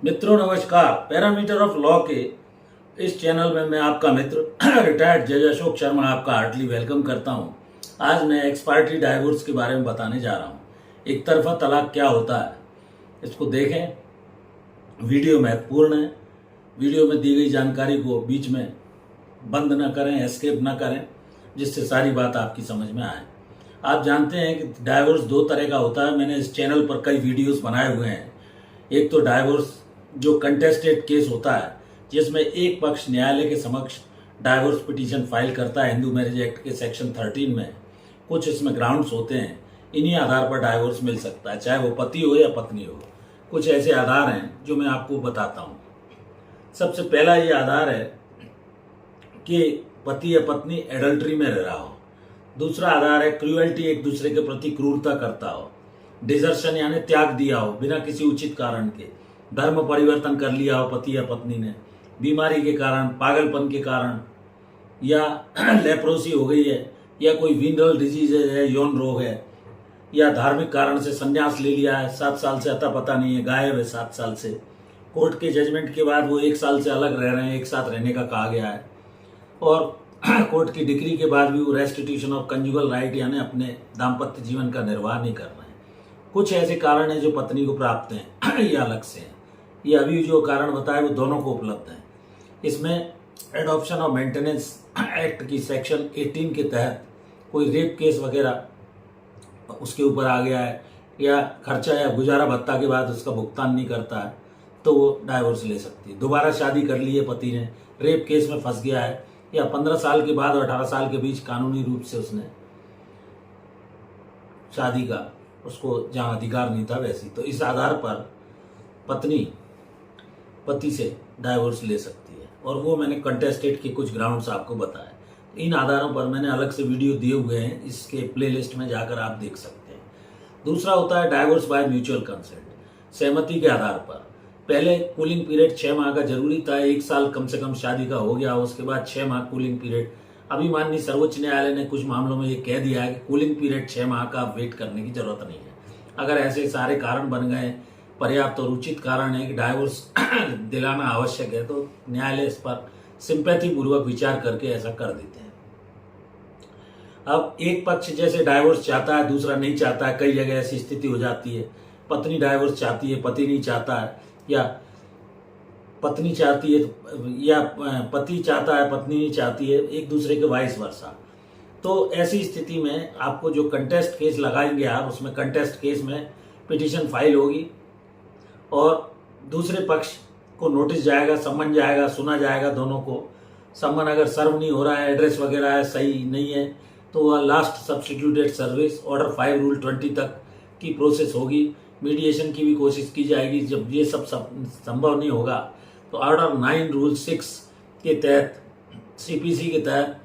मित्रों नमस्कार। Parameter of law के इस चैनल में मैं आपका मित्र रिटायर्ड जज अशोक शर्मा आपका हार्टली वेलकम करता हूं। आज मैं एक्स पार्टी डाइवोर्स के बारे में बताने जा रहा हूं। एक तरफा तलाक क्या होता है, इसको देखें। वीडियो महत्वपूर्ण है। वीडियो में दी गई जानकारी को बीच में बंद न करें, एस्केप न करें, जिससे सारी बात आपकी समझ में आए। आप जानते हैं कि डाइवोर्स दो तरह का होता है। मैंने इस चैनल पर कई वीडियोस बनाए हुए हैं। एक तो डाइवोर्स जो कंटेस्टेड केस होता है, जिसमें एक पक्ष न्यायालय के समक्ष डाइवोर्स पिटीशन फाइल करता है हिंदू मैरिज एक्ट के सेक्शन 13 में। कुछ इसमें ग्राउंड्स होते हैं, इन्हीं आधार पर डाइवोर्स मिल सकता है, चाहे वो पति हो या पत्नी हो। कुछ ऐसे आधार हैं जो मैं आपको बताता हूँ। सबसे पहला ये आधार है कि पति या पत्नी एडल्ट्री में रह रहा हो। दूसरा आधार है क्रूएल्टी, एक दूसरे के प्रति क्रूरता करता हो। डिजर्शन यानी त्याग दिया हो बिना किसी उचित कारण के। धर्म परिवर्तन कर लिया हो पति या पत्नी ने, बीमारी के कारण, पागलपन के कारण, या लेप्रोसी हो गई है, या कोई वीनरल डिजीज है, यौन रोग है, या धार्मिक कारण से संन्यास ले लिया है, 7 साल से अता पता नहीं है, गायब है 7 साल से। कोर्ट के जजमेंट के बाद वो 1 साल से अलग रह रहे हैं, एक साथ रहने का कहा गया है। और कोर्ट की डिग्री के बाद भी वो रेस्टिट्यूशन ऑफ कंजुगल राइट यानी अपने दाम्पत्य जीवन का निर्वाह नहीं कर रहे हैं। कुछ ऐसे कारण हैं जो पत्नी को प्राप्त हैं, ये अलग से हैं। ये अभी जो कारण बताए वो दोनों को उपलब्ध हैं। इसमें एडॉप्शन और मेंटेनेंस एक्ट की सेक्शन 18 के तहत कोई रेप केस वगैरह उसके ऊपर आ गया है, या खर्चा या गुजारा भत्ता के बाद उसका भुगतान नहीं करता है, तो वो डाइवोर्स ले सकती है। दोबारा शादी कर ली है पति ने, रेप केस में फंस गया है, या 15 साल के बाद और 18 साल के बीच कानूनी रूप से उसने शादी का उसको जहां अधिकार नहीं था वैसी, तो इस आधार पर पत्नी पति से डाइवोर्स ले सकती है। और वो मैंने कंटेस्टेड के कुछ ग्राउंड्स आपको बताए। इन आधारों पर मैंने अलग से वीडियो दिए हुए हैं, इसके प्लेलिस्ट में जाकर आप देख सकते हैं। दूसरा होता है डाइवोर्स बाय म्यूचुअल कंसेंट, सहमति के आधार पर। पहले कूलिंग पीरियड 6 माह का जरूरी था, 1 साल कम से कम शादी का हो गया, उसके बाद 6 माह कूलिंग पीरियड। अभी माननीय सर्वोच्च न्यायालय ने कुछ मामलों में ये कह दिया है कि कूलिंग पीरियड 6 माह का वेट करने की जरूरत नहीं है। अगर ऐसे सारे कारण बन गए, पर्याप्त और उचित कारण है कि डाइवोर्स दिलाना आवश्यक है, तो न्यायालय इस पर सिंपैथी पूर्वक विचार करके ऐसा कर देते हैं। अब एक पक्ष जैसे डाइवोर्स चाहता है, दूसरा नहीं चाहता है। कई जगह ऐसी स्थिति हो जाती है, पत्नी डाइवोर्स चाहती है, पति नहीं चाहता है, या पत्नी चाहती है या पति चाहता है, पत्नी नहीं चाहती है, एक दूसरे के वाइस वर्सा। तो ऐसी स्थिति में आपको जो कंटेस्ट केस लगाएंगे आप, उसमें कंटेस्ट केस में पिटीशन फाइल होगी और दूसरे पक्ष को नोटिस जाएगा, सम्मन जाएगा, सुना जाएगा दोनों को। सम्मन अगर सर्व नहीं हो रहा है, एड्रेस वगैरह है सही नहीं है, तो वह last substituted service order 5 rule 20 तक की प्रोसेस होगी। मीडिएशन की भी कोशिश की जाएगी। जब ये सब संभव नहीं होगा तो ऑर्डर 9 रूल 6 के तहत, सीपीसी के तहत,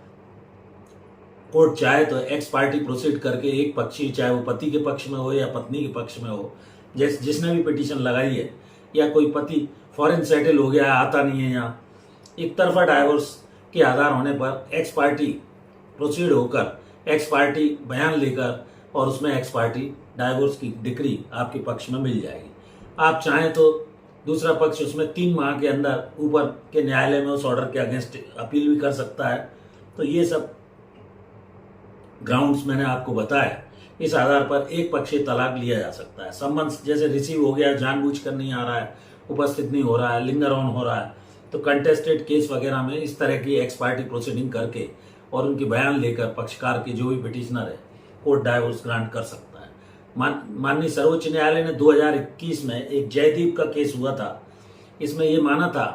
कोर्ट चाहे तो एक्स पार्टी प्रोसीड करके एक पक्षी, चाहे वो पति के पक्ष में हो या पत्नी के पक्ष में हो, जिसने भी पिटीशन लगाई है, या कोई पति फॉरेन सेटल हो गया, आता नहीं है यहाँ, एक तरफा डाइवोर्स के आधार होने पर एक्स पार्टी प्रोसीड होकर एक्स पार्टी बयान लेकर और उसमें एक्स पार्टी डाइवोर्स की डिक्री आपके पक्ष में मिल जाएगी। आप चाहें तो दूसरा पक्ष उसमें 3 माह के अंदर ऊपर के न्यायालय में उस ऑर्डर के अगेंस्ट अपील भी कर सकता है। तो ये सब ग्राउंड्स मैंने आपको बताया। इस आधार पर एक पक्षीय तलाक लिया जा सकता है। सम्मन जैसे रिसीव हो गया, जानबूझकर नहीं आ रहा है, उपस्थित नहीं हो रहा है, लिंगर ऑन हो रहा है, तो कंटेस्टेड केस वगैरह में इस तरह की एक्स पार्टी प्रोसीडिंग करके और उनके बयान लेकर पक्षकार के जो भी पिटिशनर है, कोर्ट डाइवोर्स ग्रांट कर सकता है। माननीय सर्वोच्च न्यायालय ने 2021 में एक जयदीप का केस हुआ था। इसमें यह माना था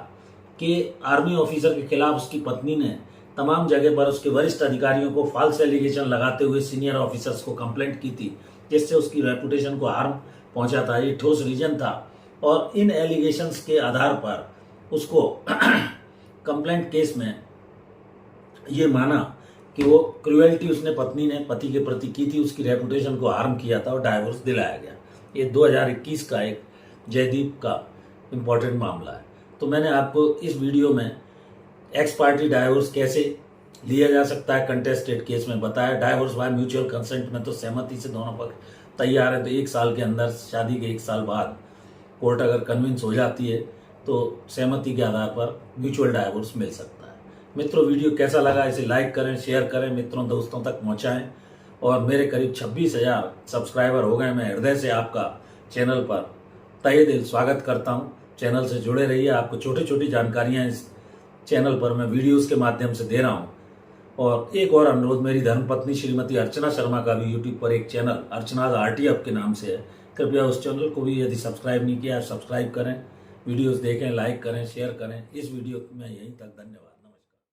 कि आर्मी ऑफिसर के खिलाफ उसकी पत्नी ने तमाम जगह पर उसके वरिष्ठ अधिकारियों को फॉल्स एलिगेशन लगाते हुए सीनियर ऑफिसर्स को कंप्लेंट की थी, जिससे उसकी रेपुटेशन को हार्म पहुंचा था। ये ठोस रीजन था और इन एलिगेशंस के आधार पर उसको कंप्लेंट केस में ये माना कि वो क्रूएल्टी उसने पत्नी ने पति के प्रति की थी, उसकी रेपुटेशन को हार्म किया था और डाइवोर्स दिलाया गया। ये 2021 का एक जयदीप का इम्पोर्टेंट मामला है। तो मैंने आपको इस वीडियो में एक्स पार्टी डाइवोर्स कैसे लिया जा सकता है कंटेस्टेड केस में बताया। डाइवोर्स बाय म्यूचुअल कंसेंट में तो सहमति से दोनों पक्ष तैयार है, तो 1 साल के अंदर, शादी के 1 साल बाद कोर्ट अगर कन्विंस हो जाती है तो सहमति के आधार पर म्यूचुअल डाइवोर्स मिल सकता है। मित्रों, वीडियो कैसा लगा इसे लाइक करें, शेयर करें, मित्रों दोस्तों तक पहुंचाएं। और मेरे करीब 26,000 सब्सक्राइबर हो गए। मैं हृदय से आपका चैनल पर तहे दिल स्वागत करता हूं। चैनल से जुड़े रहिए, आपको छोटी छोटी जानकारियां इस चैनल पर मैं वीडियोस के माध्यम से दे रहा हूं। और एक और अनुरोध, मेरी धर्मपत्नी श्रीमती अर्चना शर्मा का भी यूट्यूब पर एक चैनल अर्चनाज RTF के नाम से है। कृपया उस चैनल को भी यदि सब्सक्राइब नहीं किया सब्सक्राइब करें, वीडियोस देखें, लाइक करें, शेयर करें। इस वीडियो में यहीं तक, धन्यवाद।